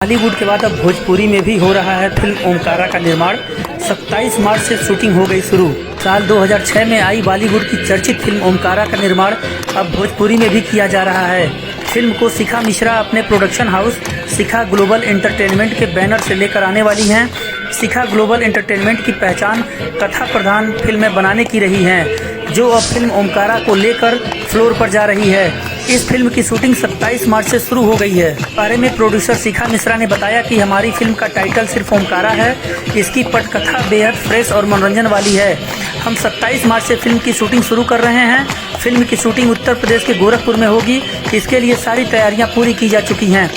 बॉलीवुड के बाद अब भोजपुरी में भी हो रहा है फिल्म ओमकारा का निर्माण। 27 मार्च से शूटिंग हो गई शुरू। साल 2006 में आई बॉलीवुड की चर्चित फिल्म ओमकारा का निर्माण अब भोजपुरी में भी किया जा रहा है। फिल्म को शिखा मिश्रा अपने प्रोडक्शन हाउस शिखा ग्लोबल एंटरटेनमेंट के बैनर से लेकर आने वाली हैं। शिखा ग्लोबल एंटरटेनमेंट की पहचान कथा प्रधान फिल्में बनाने की रही है, जो अब फिल्म ओमकारा को लेकर फ्लोर पर जा रही है। इस फिल्म की शूटिंग 27 मार्च से शुरू हो गई है। बारे में प्रोड्यूसर शिखा मिश्रा ने बताया कि हमारी फिल्म का टाइटल सिर्फ ओमकारा है। इसकी पटकथा बेहद फ्रेश और मनोरंजन वाली है। हम 27 मार्च से फिल्म की शूटिंग शुरू कर रहे हैं। फिल्म की शूटिंग उत्तर प्रदेश के गोरखपुर में होगी। इसके लिए सारी तैयारियां पूरी की जा चुकी हैं।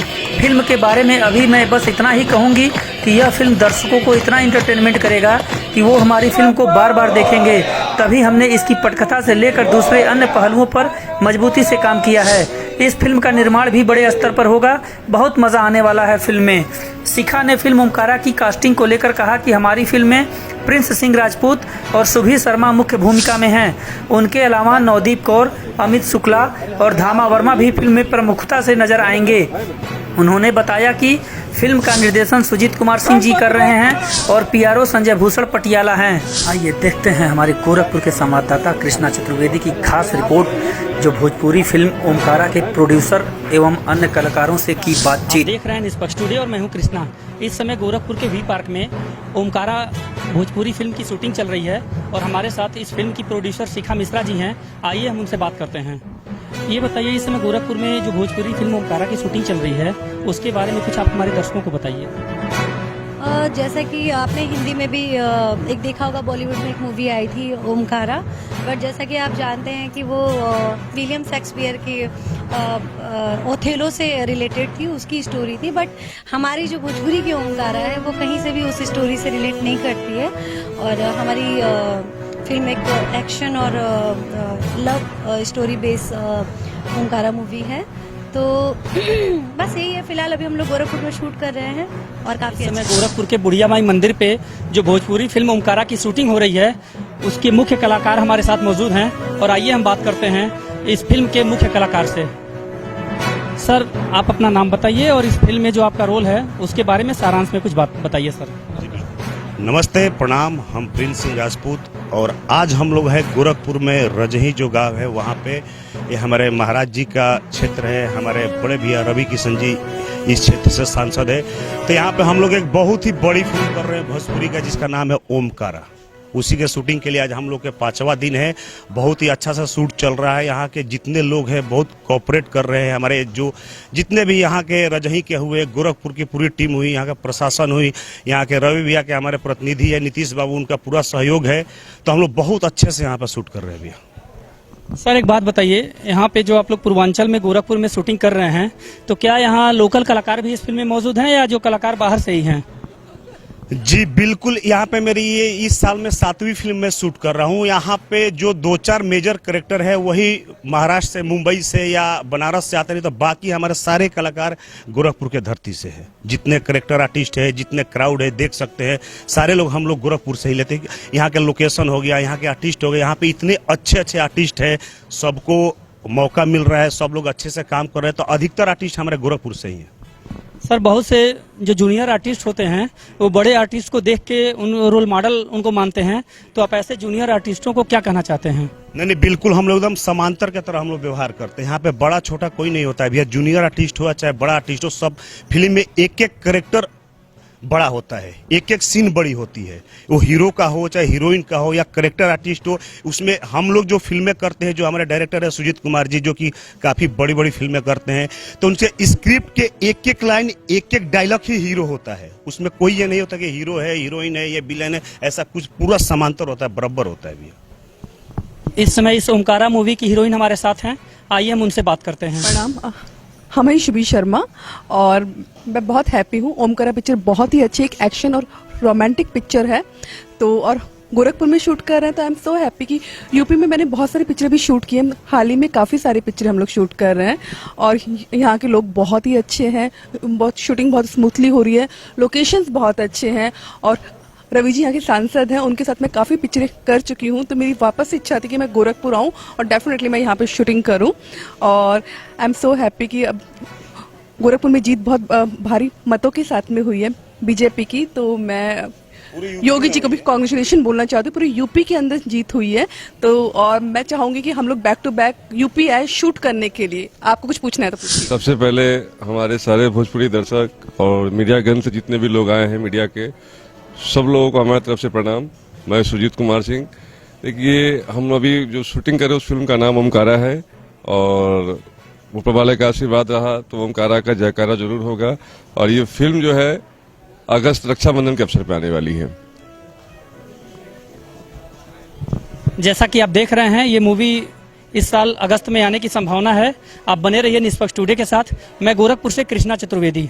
फिल्म के बारे में अभी मैं बस इतना ही कहूँगी कि यह फिल्म दर्शकों को इतना इंटरटेनमेंट करेगा कि वो हमारी फिल्म को बार बार देखेंगे। तभी हमने इसकी पटकथा से लेकर दूसरे अन्य पहलुओं पर मजबूती से काम किया है। इस फिल्म का निर्माण भी बड़े स्तर पर होगा। बहुत मजा आने वाला है फिल्म में। शिखा ने फिल्म ओमकारा की कास्टिंग को लेकर कहा कि हमारी फिल्म में प्रिंस सिंह राजपूत और सुभी शर्मा मुख्य भूमिका में हैं। उनके अलावा नवदीप कौर, अमित शुक्ला और धामा वर्मा भी फिल्म में प्रमुखता से नजर आएंगे। उन्होंने बताया कि फिल्म का निर्देशन सुजीत कुमार सिंह जी कर रहे हैं और पीआरओ संजय भूषण पटियाला हैं। आइए देखते हैं हमारे गोरखपुर के संवाददाता कृष्णा चतुर्वेदी की खास रिपोर्ट, जो भोजपुरी फिल्म ओमकारा के प्रोड्यूसर एवं अन्य कलाकारों से की बातचीत। देख रहे हैं निष्पक्ष टुडे और मैं हूं कृष्णा। इस समय गोरखपुर के वी पार्क में ओमकारा भोजपुरी फिल्म की शूटिंग चल रही है और हमारे साथ इस फिल्म की प्रोड्यूसर शिखा मिश्रा जी हैं। आइए हम उनसे बात करते हैं। ये बताइए, इस समय गोरखपुर में जो भोजपुरी फिल्म ओमकारा की शूटिंग चल रही है उसके बारे में कुछ आप हमारे दर्शकों को बताइए। जैसा कि आपने हिंदी में भी एक देखा होगा, बॉलीवुड में एक मूवी आई थी ओमकारा। बट जैसा कि आप जानते हैं कि वो विलियम शेक्सपियर की ओथेलो से रिलेटेड थी, उसकी स्टोरी थी। बट हमारी जो भोजपुरी की ओमकारा है वो कहीं से भी उस स्टोरी से रिलेट नहीं करती है। और हमारी फिल्म एक एक्शन और love story base Omkara movie है। तो बस यही है। फिलहाल अभी हम लोग गोरखपुर में शूट कर रहे हैं और काफी समय गोरखपुर के बुढ़िया माई मंदिर पे जो भोजपुरी फिल्म ओमकारा की शूटिंग हो रही है उसके मुख्य कलाकार हमारे साथ मौजूद हैं और आइए हम बात करते हैं इस फिल्म के मुख्य कलाकार से। सर, आप अपना नाम बताइए और इस फिल्म में जो आपका रोल है उसके बारे में सारांश में कुछ बात बताइए। सर नमस्ते, प्रणाम। हम प्रिंस सिंह राजपूत और आज हम लोग हैं गोरखपुर में रजही जो गांव है वहाँ पे। ये हमारे महाराज जी का क्षेत्र है। हमारे बड़े भैया रवि किशन जी इस क्षेत्र से सांसद है। तो यहाँ पे हम लोग एक बहुत ही बड़ी फिल्म कर रहे हैं भोजपुरी का, जिसका नाम है ओमकारा। उसी के शूटिंग के लिए आज हम लोग के 5वां दिन है। बहुत ही अच्छा सा शूट चल रहा है। यहाँ के जितने लोग हैं बहुत कोऑपरेट कर रहे हैं। हमारे जो जितने भी यहाँ के रजही के हुए, गोरखपुर की पूरी टीम हुई, यहाँ का प्रशासन हुई, यहाँ के रवि भैया के हमारे प्रतिनिधि है नीतीश बाबू, उनका पूरा सहयोग है। तो हम लोग बहुत अच्छे से यहाँ पर शूट कर रहे हैं भैया। सर, एक बात बताइए, यहाँ पे जो आप लोग पूर्वांचल में गोरखपुर में शूटिंग कर रहे हैं तो क्या यहाँ लोकल कलाकार भी इस फिल्म में मौजूद हैं या जो कलाकार बाहर से ही हैं? जी बिल्कुल। यहाँ पे मेरी ये इस साल में 7वीं फिल्म में शूट कर रहा हूँ। यहाँ पे जो 2-4 मेजर कैरेक्टर है वही महाराष्ट्र से, मुंबई से या बनारस से आते, नहीं तो बाकी हमारे सारे कलाकार गोरखपुर के धरती से है। जितने कैरेक्टर आर्टिस्ट है, जितने क्राउड है, देख सकते हैं सारे लोग हम लोग गोरखपुर से ही लेते हैं। यहाँ के लोकेशन हो गया, यहाँ के आर्टिस्ट हो गए। यहाँ पे इतने अच्छे अच्छे आर्टिस्ट है, सबको मौका मिल रहा है, सब लोग अच्छे से काम कर रहे हैं। तो अधिकतर आर्टिस्ट हमारे गोरखपुर से ही है। सर, बहुत से जो जूनियर आर्टिस्ट होते हैं वो बड़े आर्टिस्ट को देख के उन रोल मॉडल उनको मानते हैं, तो आप ऐसे जूनियर आर्टिस्टों को क्या कहना चाहते हैं? नहीं, बिल्कुल हम लोग एकदम समांतर की तरह हम लोग व्यवहार करते हैं। यहाँ पे बड़ा छोटा कोई नहीं होता है भैया। जूनियर आर्टिस्ट हो चाहे बड़ा आर्टिस्ट हो, सब फिल्म में एक एक कैरेक्टर बड़ा होता है, एक एक सीन बड़ी होती है। वो हीरो का हो चाहे हीरोइन का हो या कैरेक्टर आर्टिस्ट हो, उसमें हम लोग जो फिल्में करते हैं, जो हमारे डायरेक्टर है सुजीत कुमार जी, जो कि काफी बड़ी बड़ी फिल्में करते हैं, तो उनसे स्क्रिप्ट के एक एक लाइन, एक एक डायलॉग ही हीरो होता है। उसमें कोई ये नहीं होता कि हीरो है, हीरोइन है, ये विलेन है, ऐसा कुछ पूरा समांतर होता है, बराबर होता है भैया। इस समय इस ओमकारा मूवी की हीरोइन हमारे साथ हैं। आइए हम उनसे बात करते हैं। प्रणाम, हम शुभी शर्मा और मैं बहुत हैप्पी हूँ। ओमकारा पिक्चर बहुत ही अच्छी एक एक्शन और रोमांटिक पिक्चर है। तो और गोरखपुर में शूट कर रहे हैं तो आई एम सो हैप्पी कि यूपी में मैंने बहुत सारी पिक्चर भी शूट की है। हाल ही में काफ़ी सारी पिक्चर हम लोग शूट कर रहे हैं और यहाँ के लोग बहुत ही अच्छे हैं। बहुत शूटिंग बहुत स्मूथली हो रही है, लोकेशंस बहुत अच्छे हैं और रवि जी यहाँ के सांसद हैं, उनके साथ मैं काफ़ी पिक्चरें कर चुकी हूँ। तो मेरी वापस से इच्छा थी कि मैं गोरखपुर आऊँ और डेफिनेटली मैं यहाँ पे शूटिंग करूँ और आई एम सो हैप्पी कि अब गोरखपुर में जीत बहुत भारी मतों के साथ में हुई है बीजेपी की, तो मैं योगी जी को भी कांग्रेचुलेशन बोलना चाहती हूँ। पूरी यूपी के अंदर जीत हुई है, तो और मैं चाहूंगी कि हम लोग बैक टू बैक यूपी आए शूट करने के लिए। आपको कुछ पूछना है तो पूछिए। सबसे पहले हमारे सारे भोजपुरी दर्शक और मीडियागण से जितने भी लोग आए हैं मीडिया के, सब लोगों को हमारी तरफ से प्रणाम। मैं सुजीत कुमार सिंह। देखिए, हम अभी जो शूटिंग कर रहे हैं उस फिल्म का नाम ओमकारा है, और ऊपर वाले का आशीर्वाद रहा तो ओमकारा का जयकारा जरूर होगा। और ये फिल्म जो है अगस्त रक्षाबंधन के अवसर पर आने वाली है। जैसा कि आप देख रहे हैं, ये मूवी इस साल अगस्त में आने की संभावना है। आप बने रहिए निष्पक्ष टुडे के साथ। मैं गोरखपुर से कृष्णा चतुर्वेदी।